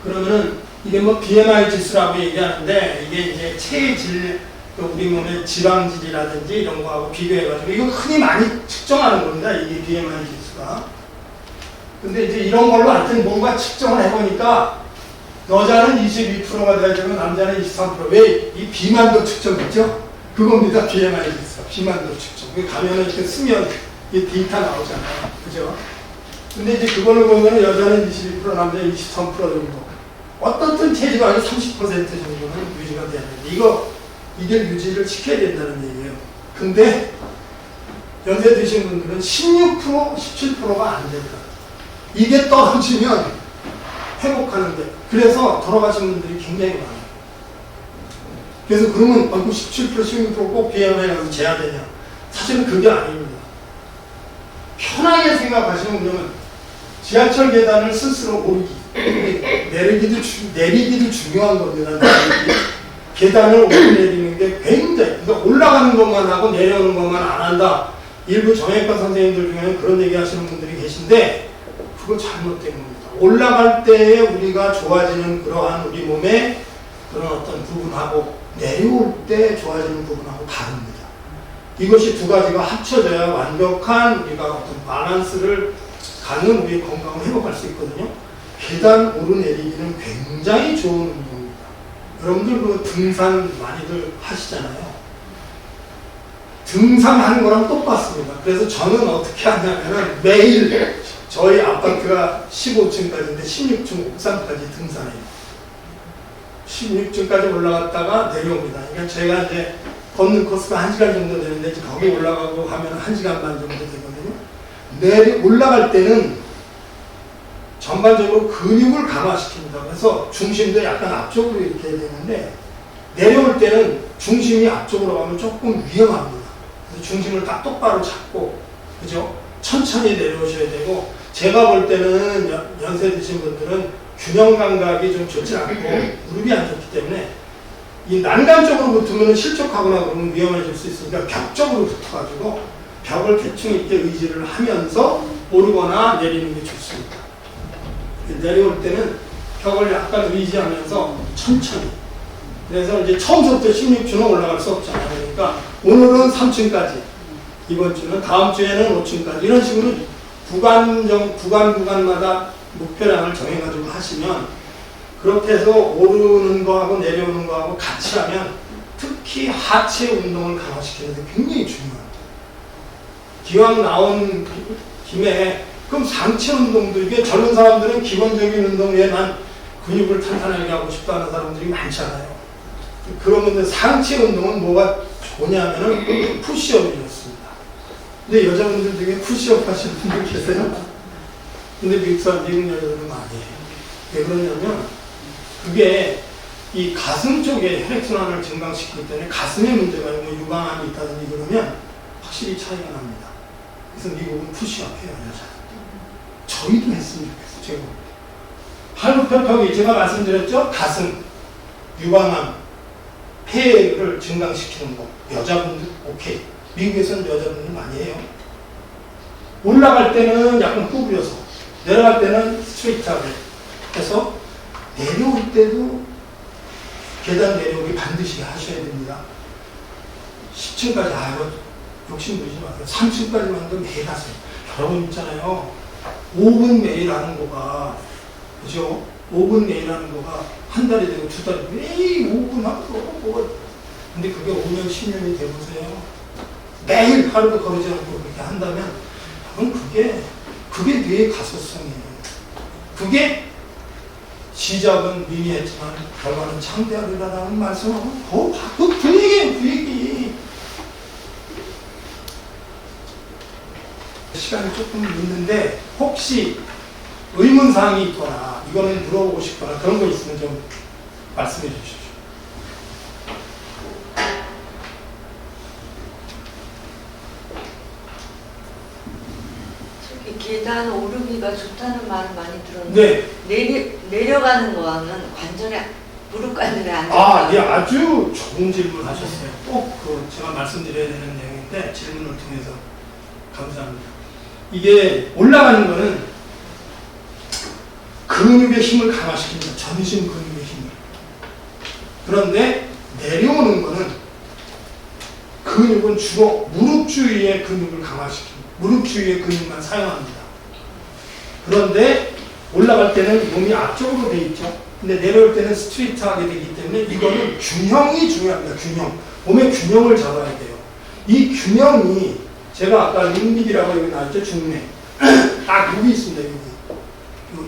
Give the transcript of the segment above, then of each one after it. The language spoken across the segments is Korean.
그러면은 이게 뭐 BMI 지수라고 얘기하는데 이게 이제 체질, 우리 몸의 지방질이라든지 이런 거하고 비교해가지고 이거 흔히 많이 측정하는 겁니다. 이게 BMI 지수가. 근데 이제 이런 걸로 하여튼 뭔가 측정을 해보니까 여자는 22%가 돼야 되고 남자는 23%. 왜? 이 비만도 측정했죠? 그겁니다. BMI 지수. 비만도 측정. 가면은 이렇게 쓰면 이 데이터 나오잖아요. 그죠? 근데 이제 그걸로 보면 여자는 22%, 남자는 23% 정도. 어떻든 체지방이 30% 정도는 유지가 돼야 되는데 이걸 유지를 시켜야 된다는 얘기예요. 근데 연세 드신 분들은 16%, 17%가 안 됩니다. 이게 떨어지면 회복하는데 그래서 돌아가신 분들이 굉장히 많아요. 그래서 그러면 17%, 16%꼭 BMI에 가서 재야 되냐? 사실은 그게 아닙니다. 편하게 생각하시면 그러면 지하철 계단을 스스로 오르기, 내리기도 중요한 겁니다. 계단을 오르내리는 게 굉장히, 그러니까 올라가는 것만 하고 내려오는 것만 안 한다. 일부 정형외과 선생님들 중에는 그런 얘기 하시는 분들이 계신데 그거 잘못된 겁니다. 올라갈 때에 우리가 좋아지는 그러한 우리 몸의 그런 어떤 부분하고 내려올 때 좋아지는 부분하고 다릅니다. 이것이 두 가지가 합쳐져야 완벽한 우리가 어떤 밸런스를 갖는 우리의 건강을 회복할 수 있거든요. 계단 오르내리기는 굉장히 좋은 운동입니다. 여러분들 그 등산 많이들 하시잖아요. 등산하는 거랑 똑같습니다. 그래서 저는 어떻게 하냐면은 매일 저희 아파트가 15층까지인데 16층 옥상까지 등산해요. 16층까지 올라갔다가 내려옵니다. 그러니까 제가 이제 걷는 코스가 1시간 정도 되는데 거기 올라가고 하면 1시간 반 정도 되거든요. 올라갈 때는 전반적으로 근육을 강화시킵니다. 그래서 중심도 약간 앞쪽으로 이렇게 해야 되는데 내려올 때는 중심이 앞쪽으로 가면 조금 위험합니다. 그래서 중심을 딱 똑바로 잡고, 그죠? 천천히 내려오셔야 되고, 제가 볼 때는 연세 드신 분들은 균형 감각이 좀 좋지 않고 무릎이 안 좋기 때문에 이 난간 쪽으로 붙으면 실족하거나 그러면 위험해질 수 있으니까 벽 쪽으로 붙어가지고 벽을 대충 있게 의지를 하면서 오르거나 내리는 게 좋습니다. 내려올 때는 벽을 약간 의지하면서 천천히. 그래서 이제 처음부터 16층은 올라갈 수 없잖아요. 그러니까 오늘은 3층까지, 이번 주는 다음 주에는 5층까지 이런 식으로 구간마다 목표량을 정해가지고 하시면 그렇게 해서 오르는 거하고 내려오는 거하고 같이 하면 특히 하체 운동을 강화시키는 데 굉장히 중요합니다. 기왕 나온 김에 그럼 상체 운동도, 이게 젊은 사람들은 기본적인 운동 외에 난 근육을 탄탄하게 하고 싶다는 사람들이 많잖아요. 그러면 상체 운동은 뭐가 좋냐면은 푸시업이 좋습니다. 근데 여자분들 중에 푸시업 하시는 분들 계세요? 근데 미국 여자들은 많이 해요. 왜 그러냐면 그게 이 가슴 쪽에 혈액순환을 증강시키기 때문에 가슴에 문제가 있고 유방암이 있다든지 그러면 확실히 차이가 납니다. 그래서 미국은 푸시업 해요, 여자들. 저희도 했으면 좋겠어요, 제가. 팔굽혀펴기 제가 말씀드렸죠? 가슴, 유방암, 폐를 증강시키는 거. 여자분들 오케이. 미국에서는 여자분들 많이 해요. 올라갈 때는 약간 구부려서, 내려갈 때는 스트레이트하게 해서 내려올 때도 계단 내려오기 반드시 하셔야 됩니다. 10층까지 욕심 부리지 마세요. 3층까지만도 매일 하세요. 여러분 있잖아요. 5분 매일 하는 거가, 그죠? 5분 매일 하는 거가 한 달이 되고 두 달이 되고, 에이, 5분 하고 뭐가. 근데 그게 5년, 10년이 돼보세요. 매일 하루도 거르지 않고 그렇게 한다면, 그럼 그게 뇌의 가소성이에요. 그게 시작은 미미했지만 결과는 창대하리라는 말씀하고 그 얘기예요, 그 얘기. 시간이 조금 있는데 혹시 의문사항이 있거나 이거는 물어보고 싶거나 그런 거 있으면 좀 말씀해 주십시오. 계단 오르기가 좋다는 말은 많이 들었는데 네. 내려가는 거는 관절에, 무릎 관절에 안 좋다고. 예, 아주 좋은 질문 하셨어요. 꼭 제가 말씀드려야 되는 내용인데 질문을 통해서 감사합니다. 이게 올라가는 거는 근육의 힘을 강화시킵니다. 전신 근육의 힘을. 그런데 내려오는 거는 근육은 주로 무릎 주위의 근육을 강화시킵니다. 무릎 주위의 근육만 사용합니다. 그런데 올라갈 때는 몸이 앞쪽으로 돼 있죠. 근데 내려올 때는 스트레이트하게 되기 때문에 이거는 균형이 중요합니다. 균형. 몸의 균형을 잡아야 돼요. 이 균형이 제가 아까 링빅이라고 여기 나왔죠. 중매. 딱 여기 있습니다. 여기.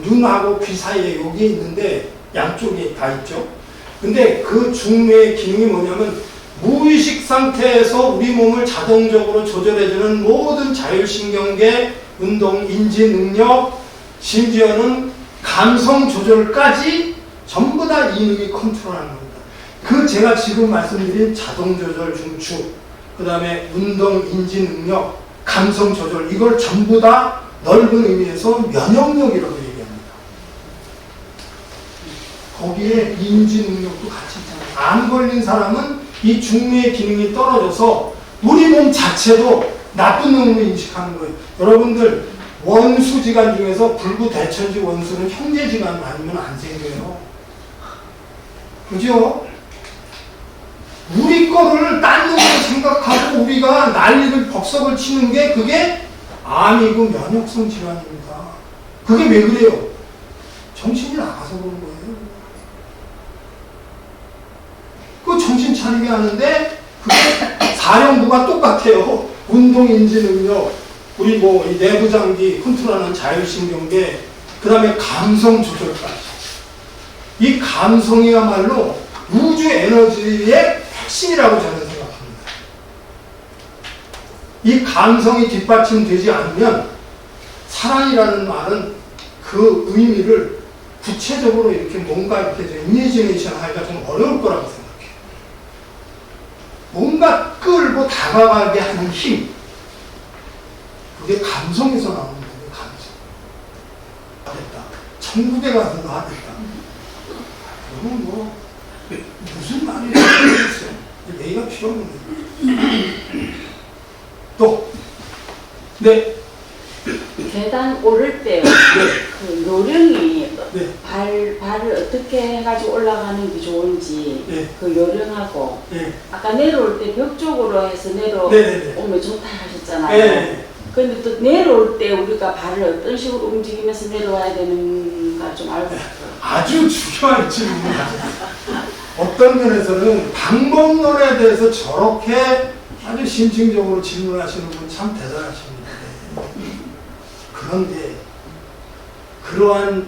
눈하고 귀 사이에 여기 있는데 양쪽에 다 있죠. 근데 그 중매의 기능이 뭐냐면 무의식 상태에서 우리 몸을 자동적으로 조절해주는 모든 자율신경계, 운동, 인지 능력, 심지어는 감성 조절까지 전부 다 이 능이 컨트롤하는 겁니다. 그 제가 지금 말씀드린 자동 조절 중추, 그 다음에 운동, 인지 능력, 감성 조절, 이걸 전부 다 넓은 의미에서 면역력이라고 얘기합니다. 거기에 인지 능력도 같이 있잖아요. 암 걸린 사람은 이 중매의 기능이 떨어져서 우리 몸 자체도 나쁜 놈으로 인식하는 거예요. 여러분들 원수지간 중에서 불구대천지 원수는 형제지간 아니면 안 생겨요. 그죠? 우리 거를 딴 놈으로 생각하고 우리가 난리를 벅석을 치는 게 그게 암이고 면역성 질환입니다. 그게 왜 그래요? 정신이 나가서 그런 거예요. 그 정신 차리게 하는데 그게 사령부가 똑같아요. 운동, 인지 능력, 우리 뭐 이 내부 장기 컨트롤하는 자율신경계, 그 다음에 감성 조절까지. 이 감성이야말로 우주 에너지의 핵심이라고 저는 생각합니다. 이 감성이 뒷받침되지 않으면 사랑이라는 말은 그 의미를 구체적으로 이렇게 뭔가 이렇게 이미지네이션 하기가 좀 어려울 거라고 생각해요. 뭔가 끌고 다가가게 하는 힘, 그게 감성에서 나오는 거예요. 감성. 됐다. 천국에 가서 나 됐다. 그러면 뭐 무슨 말이 있어요. 얘기가 필요 없는 거예요. 또 네. 계단 오를 때 그 요령이 발을 어떻게 해가지고 올라가는 게 좋은지 그 요령하고 아까 내려올 때 벽 쪽으로 해서 내려오면 좋다 하셨잖아요. 근데 또 내려올 때 우리가 발을 어떤 식으로 움직이면서 내려와야 되는가 좀 알고 싶어요. 아주 중요한 질문입니다. 어떤 면에서는 방법론에 대해서 저렇게 아주 심층적으로 질문하시는 분 참 대단하십니다. 그런데 그러한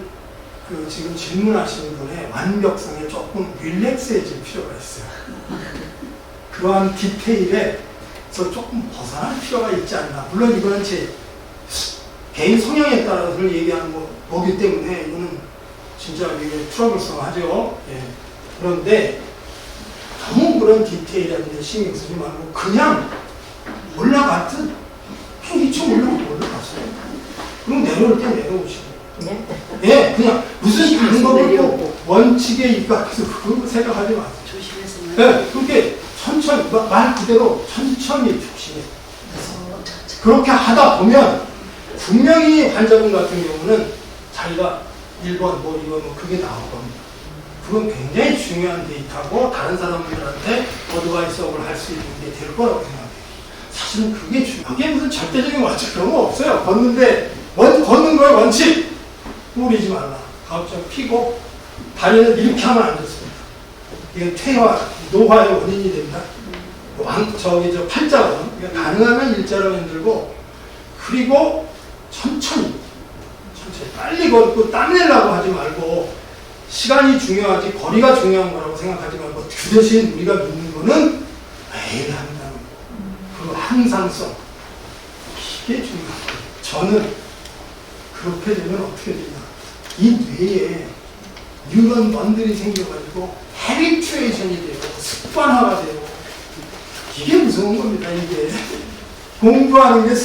그 지금 질문하시는 분의 완벽성에 조금 릴렉스해질 필요가 있어요. 그러한 디테일에서 조금 벗어날 필요가 있지 않나. 물론 이거는 제 개인 성향에 따라서 얘기하는 거기 때문에 이거는 진짜 이게 트러블성하죠. 예. 그런데 너무 그런 디테일한데 신경 쓰지 말고 그냥 올라갔든 한 2층 올라갔어요. 그럼 내려올 때 내려오시고. 예, 그냥 무슨 방법으로 원칙에 입각해서 그거 생각하지 마세요. 조심해서. 예, 그렇게 천천히, 말 그대로 천천히 조심해. 그렇게 하다 보면 분명히 환자분 같은 경우는 자기가 1번 뭐 이거 뭐 그게 나올 겁니다. 그건 굉장히 중요한 데이터고 다른 사람들한테 어드바이스업을 할 수 있는 게 될 거라고 생각해요. 사실은 그게 중요해요. 그게 무슨 절대적인 원칙 그런 거 없어요. 걷는데 걷는 거에 원칙 꾸리지 말라. 가급적 피고 다리는 이렇게 하면 안 좋습니다. 이게 퇴화, 노화의 원인이 됩니다. 저 팔자원 가능하면 일자로 만들고 그리고 천천히 빨리 걷고 땀 내려고 하지 말고 시간이 중요하지 거리가 중요한 거라고 생각하지 말고 그 대신 우리가 믿는 거는 매일 한다는 거. 그 항상성. 이게 중요합니다. 저는 그렇게 되면 어떻게 되냐. 이 뇌에 뉴런 번들이 생겨가지고 헤비추에이션이 돼요. 습관화가 돼요. 이게 무서운 겁니다. 이게 공부하는 게